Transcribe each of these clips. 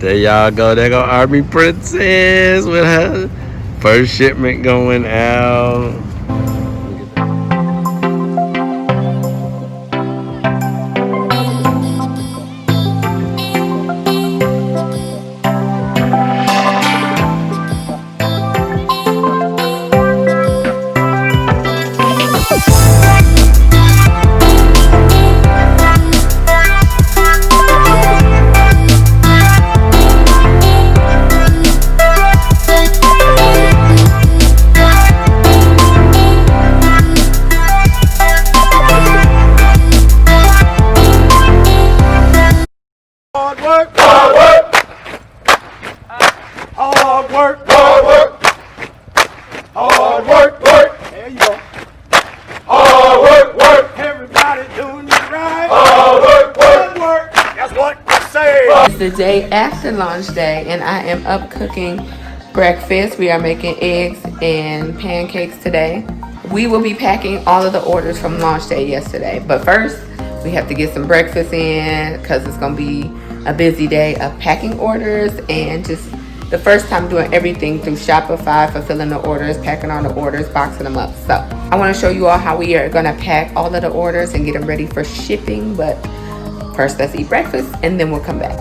There y'all go. There go Army Princess with her first shipment going out. Hard work, hard work, hard work, hard work, hard work, work. There you go. Hard work, work. Everybody doing it right. Hard work, work, work. That's what I say. It's the day after launch day, and I am up cooking breakfast. We are making eggs and pancakes today. We will be packing all of the orders from launch day yesterday, but first we have to get some breakfast in because it's going to be a busy day of packing orders and just the first time doing everything through Shopify, fulfilling the orders, packing all the orders, boxing them up. So I want to show you all how we are going to pack all of the orders and get them ready for shipping. But first, let's eat breakfast and then we'll come back.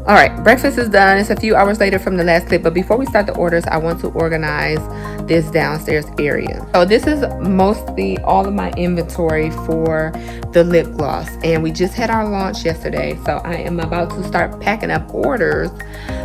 All right, breakfast is done. It's a few hours later from the last clip, but before we start the orders, I want to organize this downstairs area. So this is mostly all of my inventory for the lip gloss, and we just had our launch yesterday, so I am about to start packing up orders,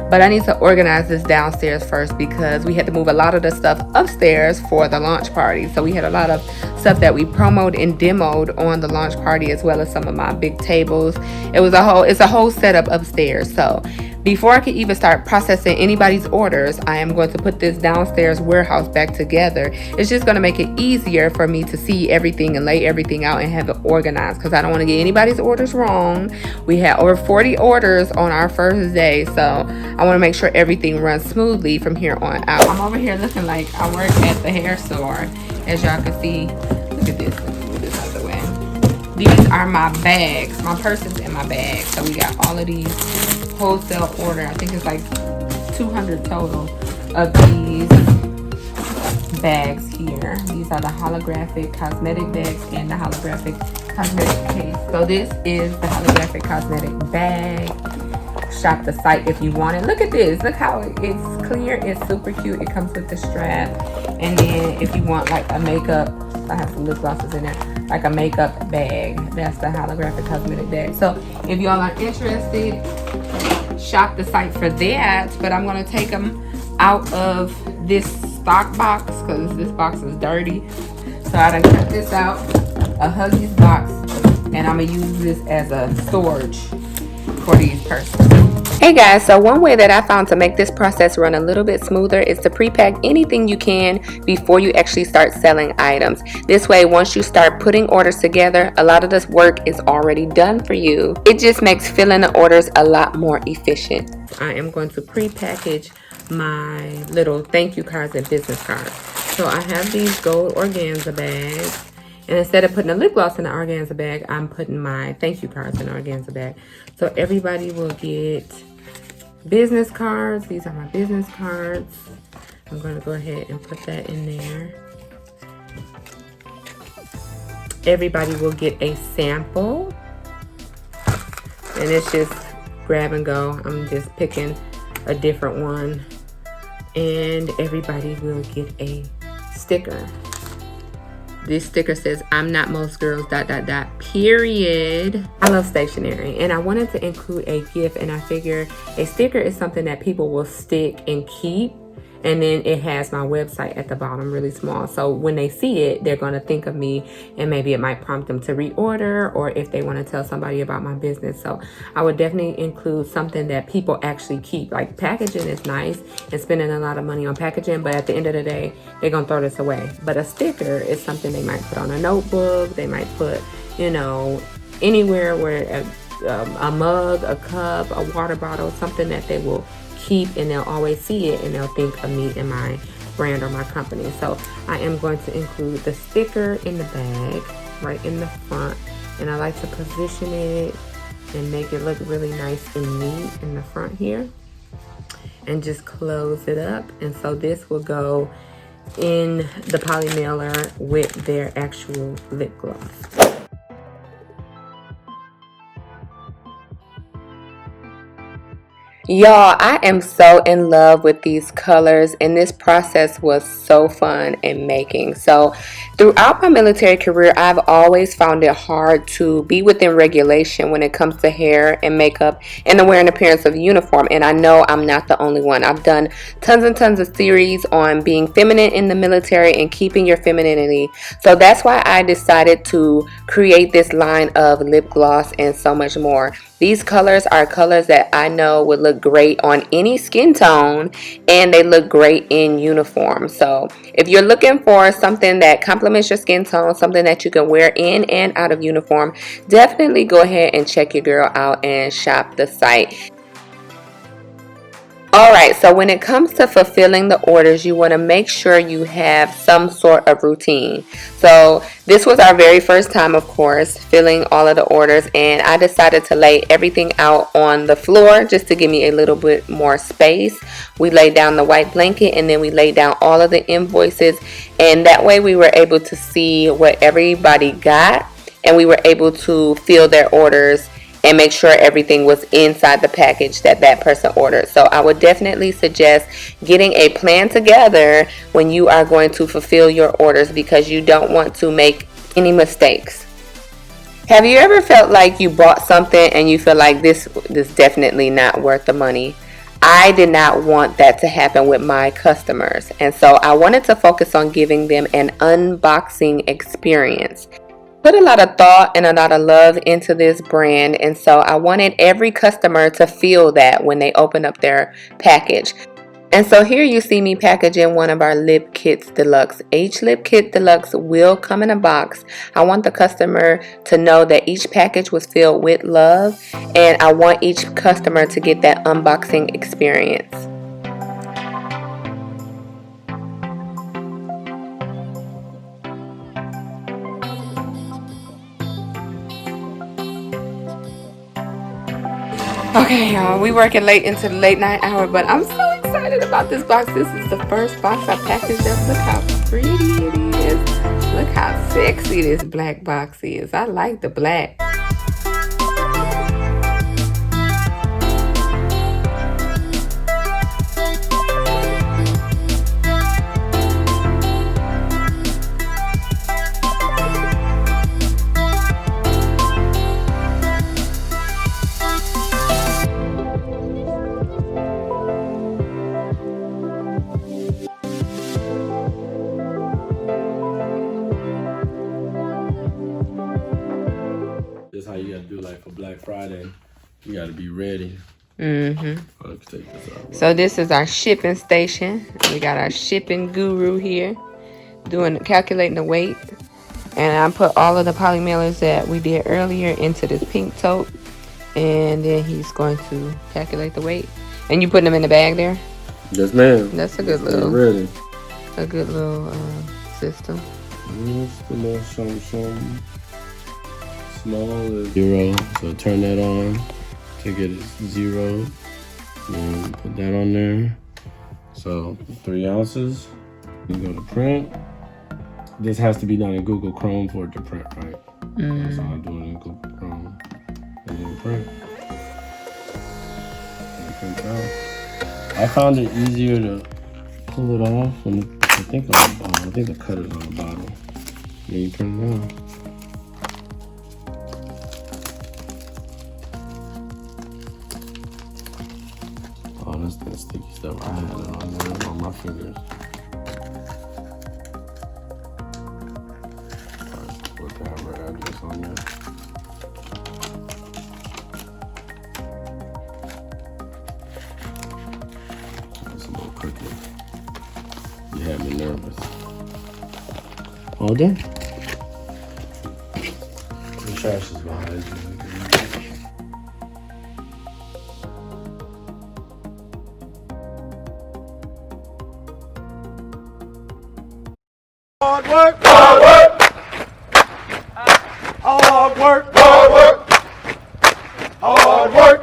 but I need to organize this downstairs first because we had to move a lot of the stuff upstairs for the launch party. So we had a lot of stuff that we promoted and demoed on the launch party, as well as some of my big tables. It's a whole setup upstairs. So before I can even start processing anybody's orders, I am going to put this downstairs warehouse back together. It's just going to make it easier for me to see everything and lay everything out and have it organized because I don't want to get anybody's orders wrong. We had over 40 orders on our first day, so I want to make sure everything runs smoothly from here on out. I'm over here looking like I work at the hair store. As y'all can see, look at this. Let's move this out of the way. These are my bags, my purses and my bags. So we got all of these wholesale order. I think it's like 200 total of these bags here. These are the holographic cosmetic bags and the holographic cosmetic case. So this is the holographic cosmetic bag. Shop the site if you want it. Look at this. Look how it's clear. It's super cute. It comes with the strap. And then if you want like a makeup, I have some lip glosses in there, like a makeup bag. That's the holographic cosmetic bag. So if y'all are interested, shop the site for that. But I'm going to take them out of this stock box because this box is dirty. So I done cut this out, a Huggies box, and I'm going to use this as a storage for these purses. Hey guys, so one way that I found to make this process run a little bit smoother is to pre-pack anything you can before you actually start selling items. This way, once you start putting orders together, a lot of this work is already done for you. It just makes filling the orders a lot more efficient. I am going to pre-package my little thank you cards and business cards. So I have these gold organza bags. And instead of putting a lip gloss in the organza bag, I'm putting my thank you cards in the organza bag. So everybody will get business cards. These are my business cards. I'm going to go ahead and put that in there. Everybody will get a sample. And it's just grab and go. I'm just picking a different one. And everybody will get a sticker. This sticker says, I'm not most girls, ... period. I love stationery and I wanted to include a gift, and I figure a sticker is something that people will stick and keep. And then it has my website at the bottom really small. So when they see it, they're going to think of me, and maybe it might prompt them to reorder, or if they want to tell somebody about my business. So I would definitely include something that people actually keep. Like packaging is nice and spending a lot of money on packaging, but at the end of the day, they're going to throw this away. But a sticker is something they might put on a notebook. They might put, you know, anywhere where a mug, a cup, a water bottle, something that they will keep, and they'll always see it and they'll think of me and my brand or my company. So I am going to include the sticker in the bag right in the front, and I like to position it and make it look really nice and neat in the front here. And just close it up. And so this will go in the poly mailer with their actual lip gloss. Y'all, I am so in love with these colors, and this process was so fun in making. So throughout my military career, I've always found it hard to be within regulation when it comes to hair and makeup and the wear and appearance of uniform. And I know I'm not the only one. I've done tons and tons of series on being feminine in the military and keeping your femininity. So that's why I decided to create this line of lip gloss and so much more. These colors are colors that I know would look great on any skin tone, and they look great in uniform. So if you're looking for something that complements your skin tone, something that you can wear in and out of uniform, definitely go ahead and check your girl out and shop the site. Alright, so when it comes to fulfilling the orders, you want to make sure you have some sort of routine. So this was our very first time, of course, filling all of the orders, and I decided to lay everything out on the floor just to give me a little bit more space. We laid down the white blanket, and then we laid down all of the invoices, and that way we were able to see what everybody got, and we were able to fill their orders and make sure everything was inside the package that that person ordered. So I would definitely suggest getting a plan together when you are going to fulfill your orders, because you don't want to make any mistakes. Have you ever felt like you bought something and you feel like this definitely not worth the money? I did not want that to happen with my customers, and so I wanted to focus on giving them an unboxing experience. Put a lot of thought and a lot of love into this brand, and so I wanted every customer to feel that when they open up their package. And so here you see me packaging one of our lip kits deluxe. Each lip kit deluxe will come in a box. I want the customer to know that each package was filled with love, and I want each customer to get that unboxing experience. Okay, y'all, we working late into the late night hour, but I'm so excited about this box. This is the first box I packaged up. Look how pretty it is. Look how sexy this black box is. I like the black. This is how you gotta do, like for Black Friday. You gotta be ready. Let's take this out. So this is our shipping station. We got our shipping guru here calculating the weight. And I put all of the poly mailers that we did earlier into this pink tote. And then he's going to calculate the weight. And you putting them in the bag there? Yes, ma'am. That's a good little system. Just a little something. Small is 0, so turn that on to get it 0. And put that on there. So 3 ounces. You go to print. This has to be done in Google Chrome for it to print, right? So I'm doing it in Google Chrome. And then print. And print out. I found it easier to pull it off when I think the cutter's on the bottom. Then you print it out. Oh, that's that sticky stuff. I had it on there on my fingers. Alright, put the hammer address on there. That's a little crooked. You had me nervous. All done? The trash is behind you. Hard work, hard work, hard work, hard work, Hard work.